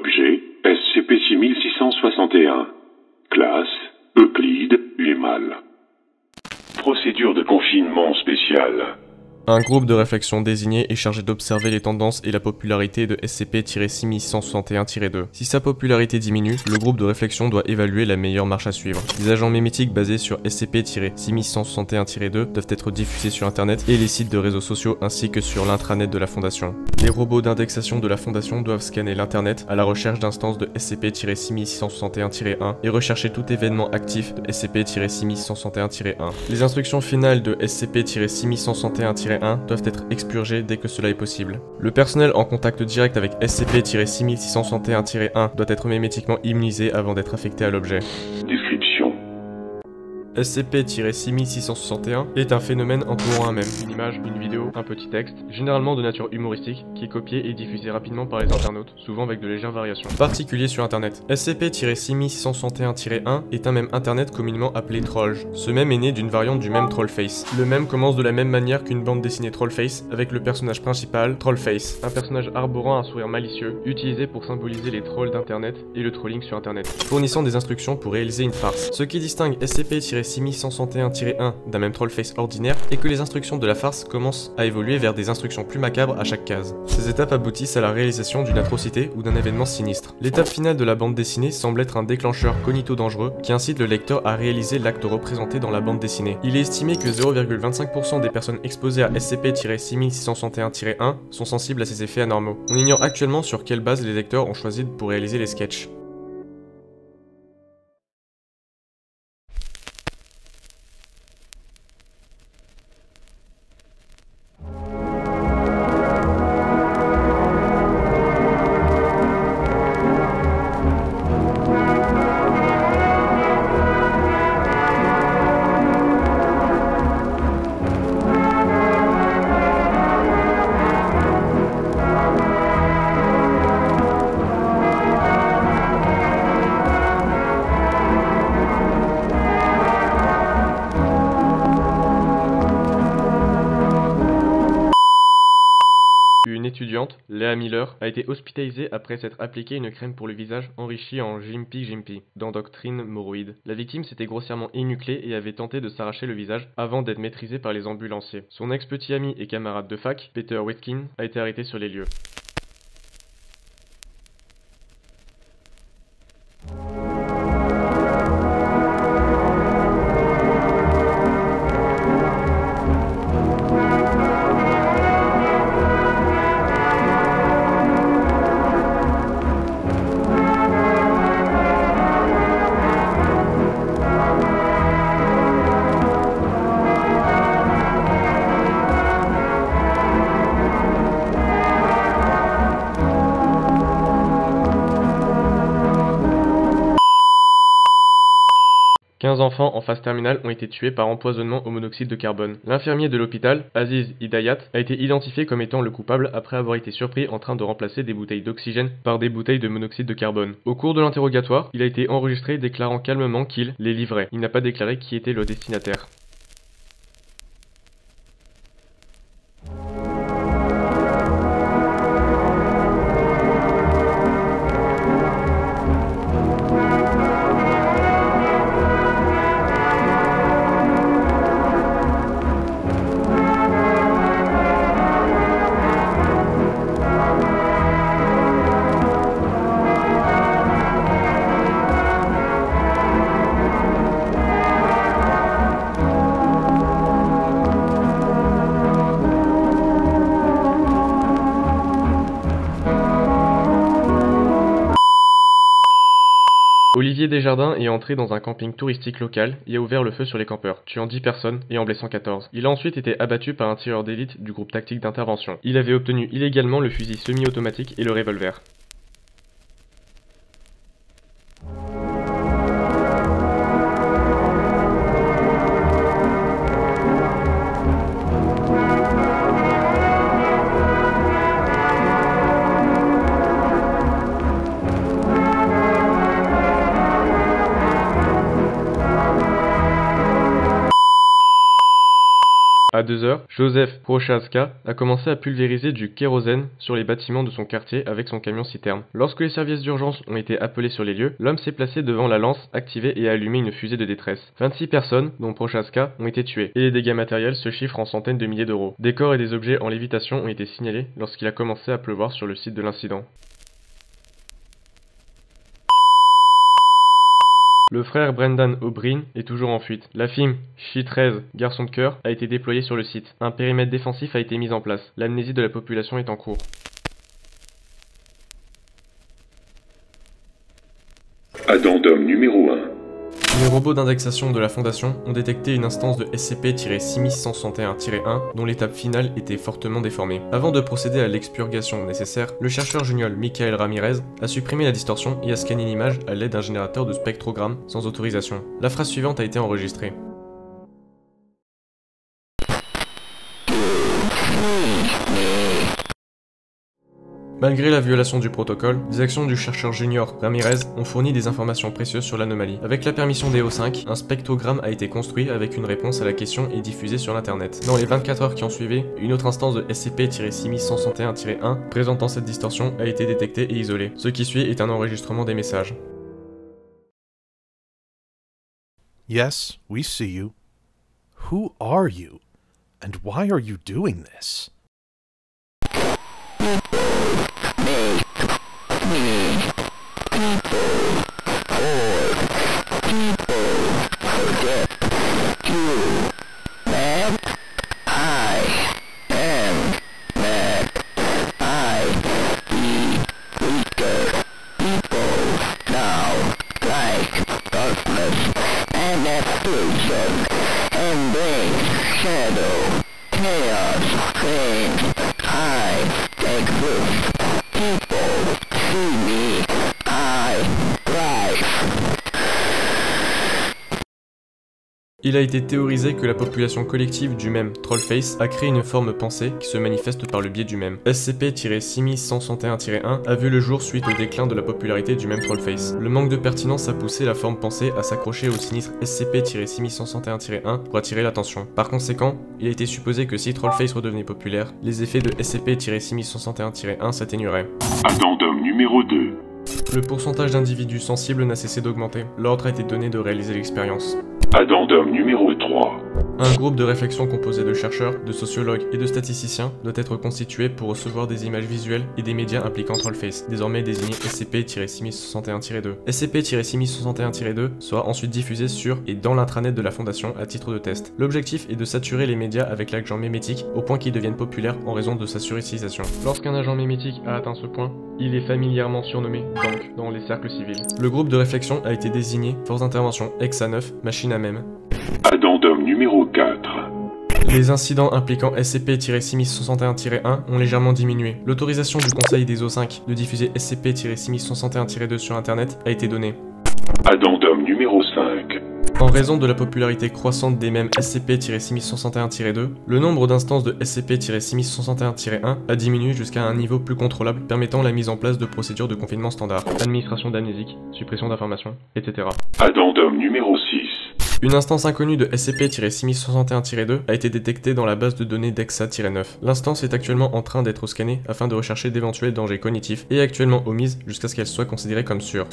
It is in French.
Objet, SCP-6661. Classe, Euclide, les mâles. Procédure de confinement spéciale. Un groupe de réflexion désigné est chargé d'observer les tendances et la popularité de SCP-6661-2. Si sa popularité diminue, le groupe de réflexion doit évaluer la meilleure marche à suivre. Des agents mémétiques basés sur SCP-6661-2 doivent être diffusés sur internet et les sites de réseaux sociaux ainsi que sur l'intranet de la Fondation. Les robots d'indexation de la Fondation doivent scanner l'internet à la recherche d'instances de SCP-6661-1 et rechercher tout événement actif de SCP-6661-1. Les instructions finales de SCP-6661-1 doivent être expurgées dès que cela est possible. Le personnel en contact direct avec SCP-6661-1 doit être mémétiquement immunisé avant d'être affecté à l'objet. Description. SCP-6661 est un phénomène entourant un mème, une image, une vidéo, un petit texte, généralement de nature humoristique, qui est copié et diffusé rapidement par les internautes, souvent avec de légères variations. Particulier sur internet. SCP-6661-1 est un mème internet communément appelé Trollj. Ce mème est né d'une variante du mème Trollface. Le mème commence de la même manière qu'une bande dessinée Trollface, avec le personnage principal, Trollface, un personnage arborant un sourire malicieux, utilisé pour symboliser les trolls d'internet et le trolling sur internet, fournissant des instructions pour réaliser une farce. Ce qui distingue SCP-6661-1 d'un même Trollface ordinaire est que les instructions de la farce commencent à évoluer vers des instructions plus macabres à chaque case. Ces étapes aboutissent à la réalisation d'une atrocité ou d'un événement sinistre. L'étape finale de la bande dessinée semble être un déclencheur cognito-dangereux qui incite le lecteur à réaliser l'acte représenté dans la bande dessinée. Il est estimé que 0,25% des personnes exposées à SCP-6661-1 sont sensibles à ces effets anormaux. On ignore actuellement sur quelle base les lecteurs ont choisi pour réaliser les sketchs. Une étudiante, Léa Miller, a été hospitalisée après s'être appliqué une crème pour le visage enrichie en Jimpy d'endoctrine moroïde. La victime s'était grossièrement énuclée et avait tenté de s'arracher le visage avant d'être maîtrisée par les ambulanciers. Son ex-petit ami et camarade de fac, Peter Whitkin, a été arrêté sur les lieux. Quinze enfants en phase terminale ont été tués par empoisonnement au monoxyde de carbone. L'infirmier de l'hôpital, Aziz Hidayat, a été identifié comme étant le coupable après avoir été surpris en train de remplacer des bouteilles d'oxygène par des bouteilles de monoxyde de carbone. Au cours de l'interrogatoire, il a été enregistré déclarant calmement qu'il les livrait. Il n'a pas déclaré qui était le destinataire. Olivier Desjardins est entré dans un camping touristique local et a ouvert le feu sur les campeurs, tuant 10 personnes et en blessant 14. Il a ensuite été abattu par un tireur d'élite du groupe tactique d'intervention. Il avait obtenu illégalement le fusil semi-automatique et le revolver. À 2 heures, Joseph Prochaska a commencé à pulvériser du kérosène sur les bâtiments de son quartier avec son camion-citerne. Lorsque les services d'urgence ont été appelés sur les lieux, l'homme s'est placé devant la lance, activé et a allumé une fusée de détresse. 26 personnes, dont Prochaska, ont été tuées, et les dégâts matériels se chiffrent en centaines de milliers d'euros. Des corps et des objets en lévitation ont été signalés lorsqu'il a commencé à pleuvoir sur le site de l'incident. Le frère Brendan O'Brien est toujours en fuite. La film She 13, Garçon de cœur, a été déployée sur le site. Un périmètre défensif a été mis en place. L'amnésie de la population est en cours. Addendum numéro 1. Les robots d'indexation de la Fondation ont détecté une instance de SCP-6161-1 dont l'étape finale était fortement déformée. Avant de procéder à l'expurgation nécessaire, le chercheur junior Michael Ramirez a supprimé la distorsion et a scanné l'image à l'aide d'un générateur de spectrogrammes sans autorisation. La phrase suivante a été enregistrée. Malgré la violation du protocole, les actions du chercheur junior Ramirez ont fourni des informations précieuses sur l'anomalie. Avec la permission des O5, un spectrogramme a été construit avec une réponse à la question et diffusé sur l'internet. Dans les 24 heures qui ont suivi, une autre instance de SCP-6161-1 présentant cette distorsion a été détectée et isolée. Ce qui suit est un enregistrement des messages. Yes, we see you. Who are you? And why are you doing this? Il a été théorisé que la population collective du même Trollface a créé une forme pensée qui se manifeste par le biais du même. SCP-6161-1 a vu le jour suite au déclin de la popularité du même Trollface. Le manque de pertinence a poussé la forme pensée à s'accrocher au sinistre SCP-6161-1 pour attirer l'attention. Par conséquent, il a été supposé que si Trollface redevenait populaire, les effets de SCP-6161-1 s'atténueraient. Addendum numéro 2. Le pourcentage d'individus sensibles n'a cessé d'augmenter. L'ordre a été donné de réaliser l'expérience. Addendum numéro 3. Un groupe de réflexion composé de chercheurs, de sociologues et de statisticiens doit être constitué pour recevoir des images visuelles et des médias impliquant Trollface, désormais désigné SCP-6061-2. SCP-6061-2 sera ensuite diffusé sur et dans l'intranet de la Fondation à titre de test. L'objectif est de saturer les médias avec l'agent mémétique au point qu'ils deviennent populaires en raison de sa surutilisation. Lorsqu'un agent mémétique a atteint ce point, il est familièrement surnommé Tank dans les cercles civils. Le groupe de réflexion a été désigné Force d'intervention XA9, machine à mème. Addendum numéro 4. Les incidents impliquant SCP-6161-1 ont légèrement diminué. L'autorisation du Conseil des O5 de diffuser SCP-6161-2 sur Internet a été donnée. Addendum numéro 5. En raison de la popularité croissante des mêmes SCP-6161-2, le nombre d'instances de SCP-6161-1 a diminué jusqu'à un niveau plus contrôlable permettant la mise en place de procédures de confinement standard, administration d'amnésique, suppression d'informations, etc. Addendum numéro 6. Une instance inconnue de SCP-6061-2 a été détectée dans la base de données d'EXA-9. L'instance est actuellement en train d'être scannée afin de rechercher d'éventuels dangers cognitifs et est actuellement omise jusqu'à ce qu'elle soit considérée comme sûre.